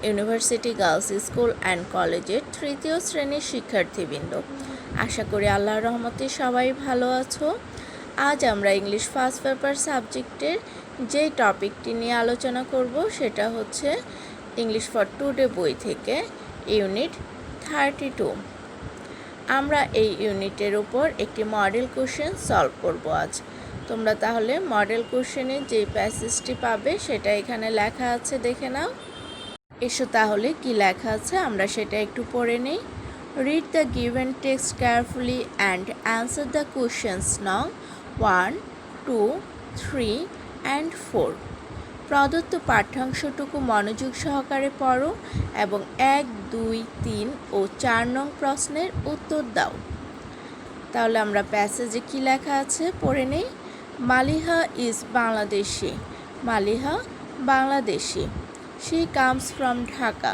University girls school and কলেজের তৃতীয় শ্রেণীর শিক্ষার্থীবৃন্দ, আশা করি আল্লাহর রহমতে সবাই ভালো আছো। আজ আমরা ইংলিশ ফার্স্ট পেপার সাবজেক্টের যেই টপিকটি নিয়ে আলোচনা করব সেটা হচ্ছে ইংলিশ ফর টুডে বই থেকে ইউনিট 32। আমরা এই ইউনিটের উপর একটি মডেল কোশ্চেন সলভ করব আজ। তোমরা তাহলে মডেল কোশ্চেনের যে প্যাসেজটি পাবে সেটা এখানে লেখা আছে, দেখে নাও। এসো তাহলে কি লেখা আছে আমরা সেটা একটু পড়ে নিই। Read the given text carefully and answer the questions নং 1, 2, 3 অ্যান্ড 4। প্রদত্ত পাঠ্যাংশটুকু মনোযোগ সহকারে পড়ো এবং 1, 2, 3 ও 4 নং প্রশ্নের উত্তর দাও। তাহলে আমরা প্যাসেজে কি লেখা আছে পড়ে নিই। Maliha is Bangladeshi. Maliha Bangladeshi. She comes from Dhaka.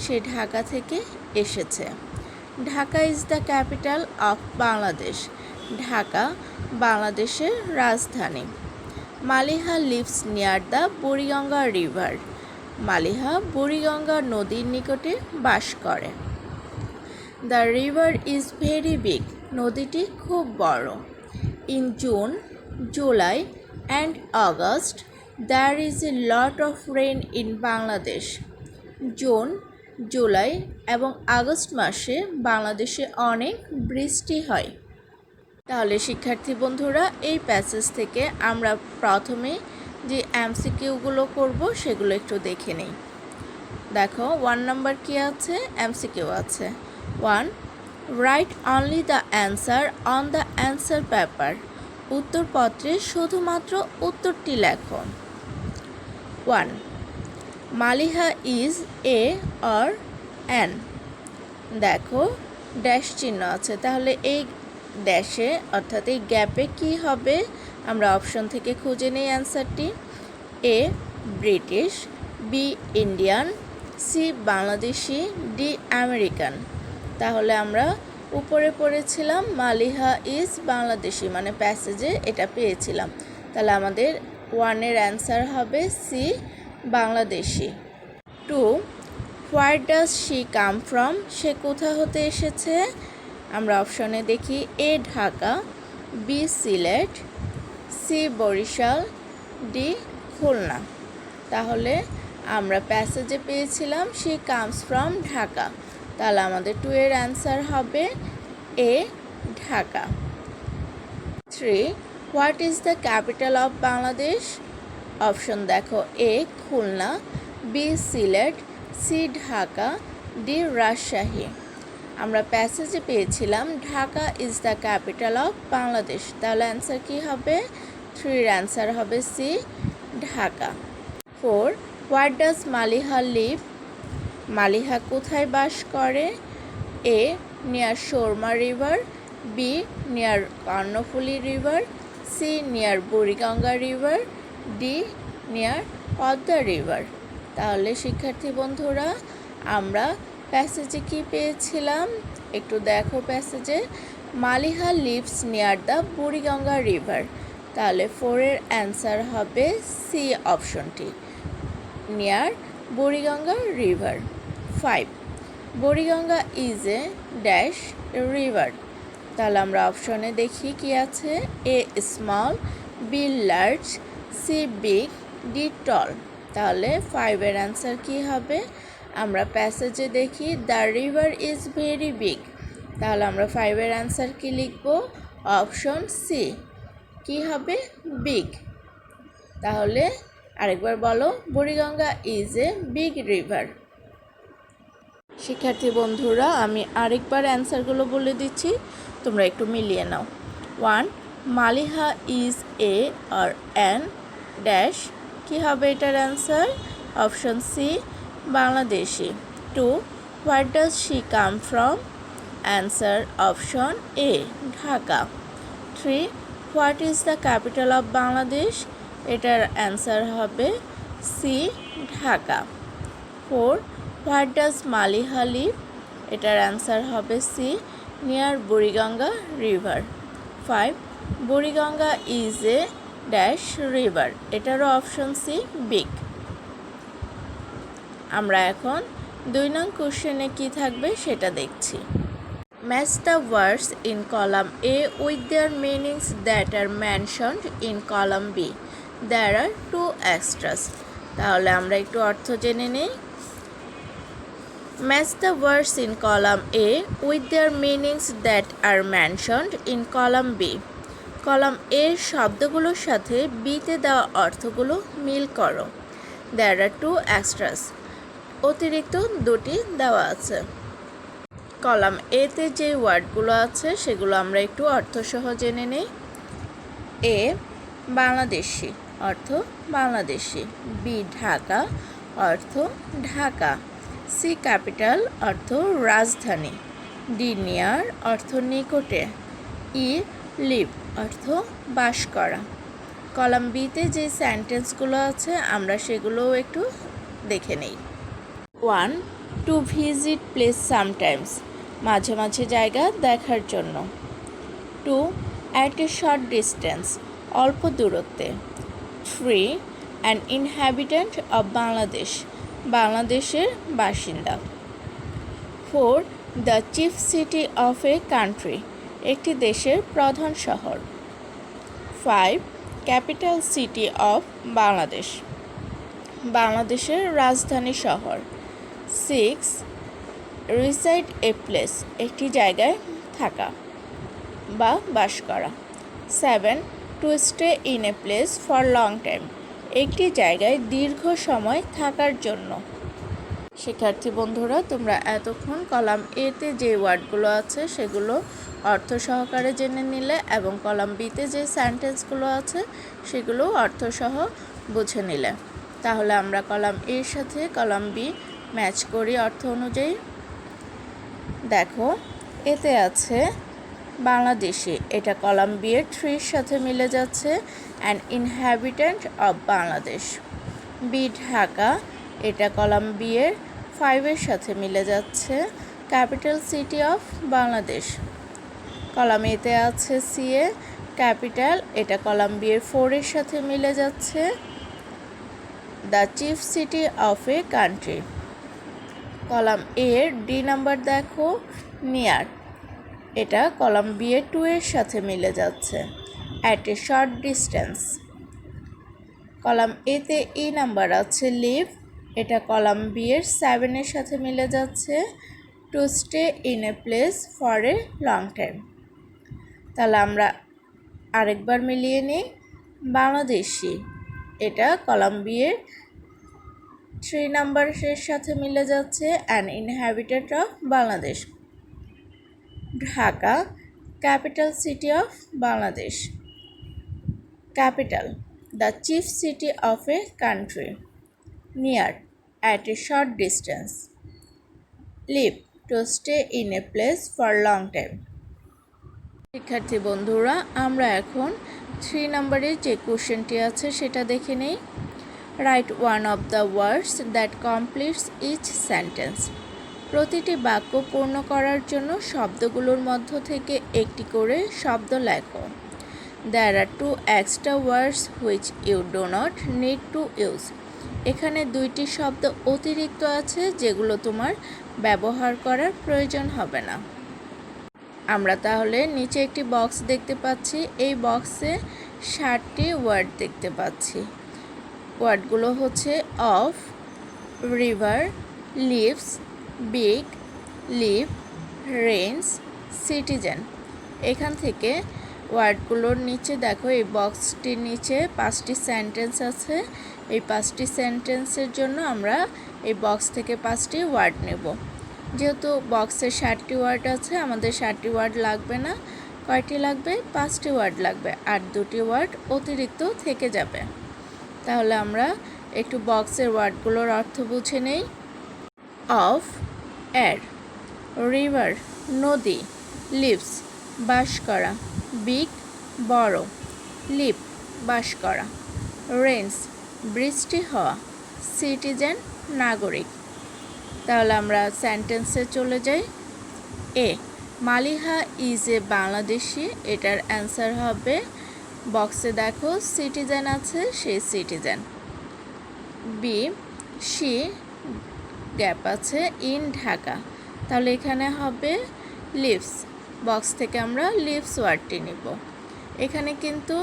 সে ঢাকা থেকে এসেছে। Dhaka is the capital of Bangladesh. Dhaka বাংলাদেশের রাজধানী। Maliha lives near the Buriganga river. Maliha Buriganga নদীর নিকটে বাস করে। The river is very big. নদীটি খুব বড়। In June, July and August there is a lot of rain in Bangladesh. June, July এবং আগস্ট মাসে বাংলাদেশে অনেক বৃষ্টি হয়। তাহলে শিক্ষার্থী বন্ধুরা, এই প্যাসেজ থেকে আমরা প্রথমে যে এমসিকিউগুলো করব সেগুলো একটু দেখে নিই। দেখো 1 নম্বর কি আছে, এমসিকিউ আছে। 1, write only the answer on the answer paper. উত্তরপত্রে শুধুমাত্র উত্তরটি লেখো। 1, Maliha is a or an. দেখো ড্যাশ চিহ্ন আছে, তাহলে এই ড্যাশে অর্থাৎ এই গ্যাপে কি হবে আমরা অপশন থেকে খুঁজে নিই অ্যান্সারটি। A British, B Indian, C Bangladeshi, D American. তাহলে আমরা উপরে পড়েছিলাম মালিহা ইজ বাংলাদেশি, মানে প্যাসেজে এটা পেয়েছিলাম। তাহলে আমাদের 1-এর অ্যান্সার হবে C Bangladeshi. 2, where does she come from. সে কোথা হতে এসেছে আমরা অপশনে দেখি। A Dhaka, B Sylhet, C Barishal, D Khulna. তাহলে আমরা প্যাসেজে পেয়েছিলাম শি কামস ফ্রম ঢাকা। তাহলে আমাদের 2-এর অ্যান্সার হবে A Dhaka. 3, what is the capital of Bangladesh. Option দেখো। A Khulna, B Sylhet, C Dhaka, D Rajshahi. আমরা প্যাসেজে পেয়েছিলাম Dhaka is the capital of Bangladesh. তাহলে অ্যান্সার কি হবে, 3-এর অ্যান্সার হবে C Dhaka. 4, what does Maliha live. Maliha কোথায় বাস করে। A near Surma river, B near Karnaphuli river, C near Buriganga river, D near Padma river. তাহলে শিক্ষার্থী বন্ধুরা, আমরা প্যাসেজে কি পেয়েছিলাম একটু দেখো। প্যাসেজে Maliha lives near the Buriganga river. তাহলে 4-এর অ্যান্সার হবে সি অপশনটি, near Buriganga river. 5, Buriganga is a dash river. তাহলে আমরা অপশনে দেখি কি আছে। A small, B large, C big, D tall. তাহলে 5-এর অ্যান্সার কি হবে আমরা প্যাসেজে দেখি the river is very big. তাহলে আমরা 5-এর অ্যান্সার কি লিখব, অপশন সি কি হবে, বিগ। তাহলে আরেকবার বলো, Buriganga is a big river. শিক্ষার্থী বন্ধুরা, আমি আরেকবার অ্যান্সারগুলো বলে দিচ্ছি, তোমরা একটু মিলিয়ে নাও। 1, মালিহা ইজ এ আর অ্যান ড্যাশ। কী হবে এটার answer, option C Bangladeshi. 2, where does she come from. Answer option A Dhaka. 3, what is the capital of Bangladesh. এটার অ্যান্সার হবে C Dhaka. 4, what does Maliha live. এটার অ্যান্সার হবে C near Buriganga river. 5, Buriganga is a dash river. এটারও option C big. আমরা এখন 2 নং কোশ্চেনে কি থাকবে সেটা দেখছি। Match the words in column A with their meanings that are mentioned in column B. There are 2 extras. তাহলে আমরা একটু অর্থ জেনে নেই। Match the words in column A with their meanings that are mentioned in column B. Column A এর শব্দগুলোর সাথে বিতে দেওয়া অর্থগুলো মিল করো। There are 2 extras. অতিরিক্ত 2টি দেওয়া আছে। কলাম এতে যে ওয়ার্ডগুলো আছে সেগুলো আমরা একটু অর্থসহ জেনে নেই। এ বাংলাদেশি অর্থ বাংলাদেশি, বি ঢাকা অর্থ ঢাকা, সি ক্যাপিটাল অর্থ রাজধানী, ডি নিয়ার অর্থ নিকটে, ই লিভ অর্থ বাস করা। কলাম বিতে যে সেন্টেন্সগুলো আছে আমরা সেগুলোও একটু দেখে নেই। 1. টু ভিজিট প্লেস সামটাইমস মাঝে মাঝে জায়গা দেখার জন্য। 2. অ্যাট এ শর্ট ডিস্টেন্স অল্প দূরত্বে। 3. অ্যান ইনহ্যাবিট্যান্ট অব বাংলাদেশ বাংলাদেশের বাসিন্দা। 4. The chief city of a country একটি দেশের প্রধান শহর। 5. ক্যাপিটাল সিটি অফ বাংলাদেশ বাংলাদেশের রাজধানী শহর। 6. রিসাইড এ প্লেস একটি জায়গায় থাকা বা বাস করা। 7. Two stay in a place for long time একটি জায়গায় দীর্ঘ সময় থাকার জন্য। শিক্ষার্থী বন্ধুরা, তোমরা এতক্ষণ কলাম এতে যে ওয়ার্ডগুলো আছে সেগুলো অর্থ সহকারে জেনে নিলে এবং কলাম বিতে যে সেন্টেন্সগুলো আছে সেগুলো অর্থসহ বুঝে নিলে। তাহলে আমরা কলাম এর সাথে কলাম বি ম্যাচ করি অর্থ অনুযায়ী। দেখো, এতে আছে বাংলাদেশি, এটা কলাম বি এর 3 সাথে মিলে যাচ্ছে, an inhabitant of Bangladesh. B Dhaka, এটা কলাম বি এর 5 সাথে মিলে যাচ্ছে, capital city of Bangladesh. Column এতে আছে সি এ ক্যাপিটাল, এটা কলাম বি এর 4 সাথে মিলে যাচ্ছে, the chief city of a country. Column এর ডি নাম্বার দেখো, নিয়ার, এটা কলাম বি এর 2 সাথে মিলে যাচ্ছে, at a short distance. Column এতে ই নাম্বার আছে লিভ, এটা কলাম বি এর 7 সাথে মিলে যাচ্ছে, two stay in a place for a long time. তাহলে আমরা আরেকবার মিলিয়ে নিই। বাংলাদেশি, এটা কলাম বি এর 3 নাম্বারের সাথে মিলে যাচ্ছে, an inhabitant of Bangladesh. Dhaka, capital city of Bangladesh. Capital, the chief city of a country. Near, at a short distance. Live, to stay in a place for long time. শিক্ষার্থী বন্ধুরা, আমরা এখন 3 নম্বরের যে কোশ্চেনটি আছে সেটা দেখে নেই। Write one of the words that completes each sentence প্রতিটি বাক্য পূর্ণ করার জন্য শব্দগুলোর মধ্য থেকে একটি করে শব্দ লেখো। There are 2 extra words which you do not need to use. এখানে 2টি শব্দ অতিরিক্ত আছে যেগুলো তোমার ব্যবহার করার প্রয়োজন হবে না। আমরা তাহলে নিচে একটি বক্স দেখতে পাচ্ছি, এই বক্সে 7টি ওয়ার্ড দেখতে পাচ্ছি। ওয়ার্ডগুলো হচ্ছে of, river, leaves, big, leave, rains, citizen. এখান থেকে ওয়ার্ডগুলোর নিচে দেখো, এই বক্সটির নিচে 5টি সেন্টেন্স আছে। এই 5টি সেন্টেন্সের জন্য আমরা এই বক্স থেকে 5টি ওয়ার্ড নেব। যেহেতু বক্সে 7টি ওয়ার্ড আছে, আমাদের 7টি ওয়ার্ড লাগবে না। কয়টি লাগবে? 5টি ওয়ার্ড লাগবে, আর 2টি ওয়ার্ড অতিরিক্ত থেকে যাবে। তাহলে আমরা একটু বক্সের ওয়ার্ডগুলোর অর্থ বুঝে নেই। অফ, এর, রিভার, নদী, লিভস, বাস করা, বিগ, বড়, লিভ, বাস করা, রেইনস, বৃষ্টি হওয়া, সিটিজেন, নাগরিক। তাহলে আমরা সেন্টেন্সে চলে যাই। এ, মালিহা ইজ এ বাংলাদেশি, এটার অ্যান্সার হবে, বক্সে দেখো সিটিজেন আছে, সেই সিটিজেন। বি, শি গ্যাপ আছে ইন ঢাকা, তাহলে এখানে হবে লিভস। বক্স থেকে আমরা লিভস ওয়ার্ডটি নিব। এখানে কিন্তু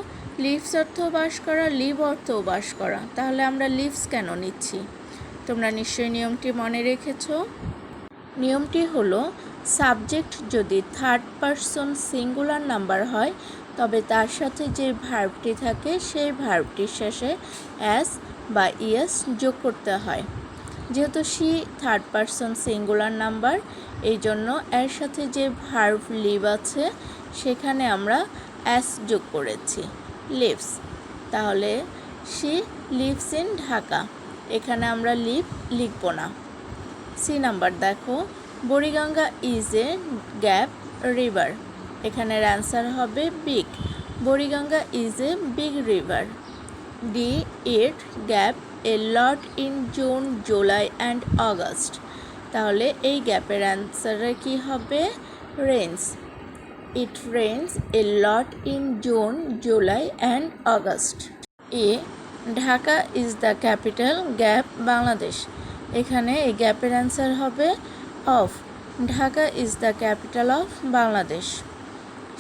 লিভস অর্থ বাস করা, লিভ অর্থ বাস করা, তাহলে আমরা লিভস কেন নিচ্ছি? তোমরা নিশ্চয়ই নিয়মটি মনে রেখেছো। নিয়মটি হলো সাবজেক্ট যদি থার্ড পারসন সিঙ্গুলার নাম্বার হয় তবে তার সাথে যে ভার্বটি থাকে সেই ভার্বটির শেষে অ্যাস বা ইএস যোগ করতে হয়। যেহেতু she third person singular number, এই জন্য এর সাথে যে ভার্ব লিভ আছে সেখানে আমরা অ্যাস যোগ করেছি, লিভস। তাহলে শি লিভস ইন ঢাকা, এখানে আমরা লিভ লিখব না। সি নাম্বার দেখো, Buriganga is A gap river, এখানের অ্যান্সার হবে big. Buriganga is a big river. D it gap A lot in June, July and August, তাহলে এই গ্যাপের অ্যান্সারে কি হবে? Rains. It rains a lot in June, July and August. A Dhaka is the capital gap Bangladesh, এখানে এই গ্যাপের answer হবে of. Dhaka is the capital of Bangladesh.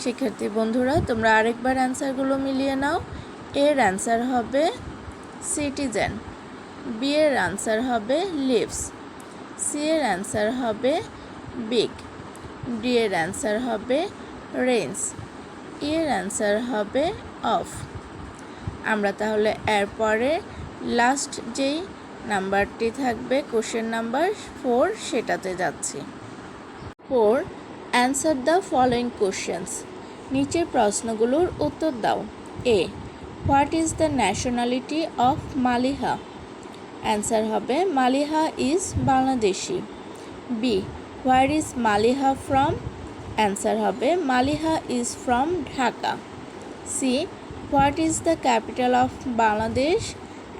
শিক্ষার্থী বন্ধুরা, তোমরা আরেকবার অ্যান্সারগুলো মিলিয়ে নাও। এর অ্যান্সার হবে সিটিজেন, বি এর অ্যান্সার হবে লিভস, সি এর অ্যান্সার হবে বিগ, ডি এর অ্যান্সার হবে রেইনস, ই এর অ্যান্সার হবে অফ। আমরা তাহলে এরপরে লাস্ট যেই নাম্বারটি থাকবে কোশ্চেন নাম্বার 4 সেটাতে যাচ্ছি। 4 অ্যান্সার দ্য ফলোয়িং কোশ্চেন্স, নিচের প্রশ্নগুলোর উত্তর দাও। A what is the nationality of Maliha, answer হবে Maliha is Bangladeshi. B where is Maliha from, answer হবে Maliha is from Dhaka. C what is the capital of Bangladesh,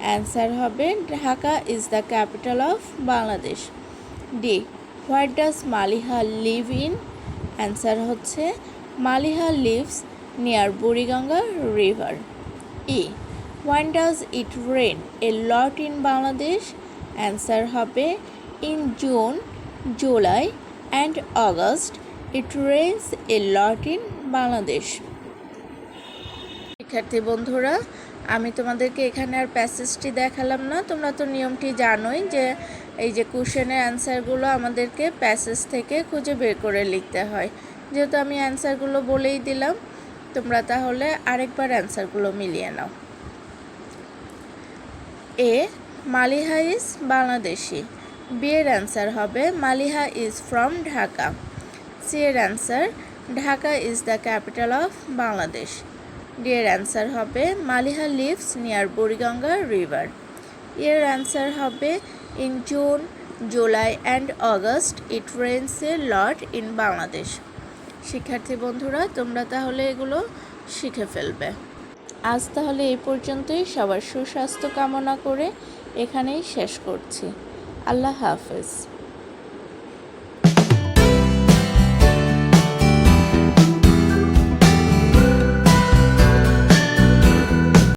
answer হবে Dhaka is the capital of Bangladesh. D what does Maliha live in, answer হচ্ছে Maliha lives near Buriganga river. E when does it rain a lot in Bangladesh, answer হবে in June, July and August it rains a lot in Bangladesh. শিক্ষার্থী বন্ধুরা, আমি তোমাদেরকে এখানে আর প্যাসেজটি দেখালাম না, তোমরা তো নিয়মটি জানোই যে এই যে কোশ্চেনের অ্যান্সারগুলো আমাদেরকে প্যাসেজ থেকে খুঁজে বের করে লিখতে হয়। যেহেতু আমি অ্যান্সারগুলো বলেই দিলাম, তোমরা তাহলে আরেকবার অ্যান্সারগুলো মিলিয়ে নাও। A Maliha is Bangladeshi, B এর অ্যান্সার হবে Maliha is from Dhaka. C এর answer Dhaka is the capital of Bangladesh. D এর অ্যান্সার হবে Maliha lives near Buriganga river. এর অ্যান্সার হবে in June, July and August it rains a lot in Bangladesh. শিক্ষার্থী বন্ধুরা, তোমরা তাহলে এগুলো শিখে ফেলবে। আজ তাহলে এই পর্যন্তই, সবার সুস্বাস্থ্য কামনা করে এখানেই শেষ করছি। আল্লাহ হাফেজ।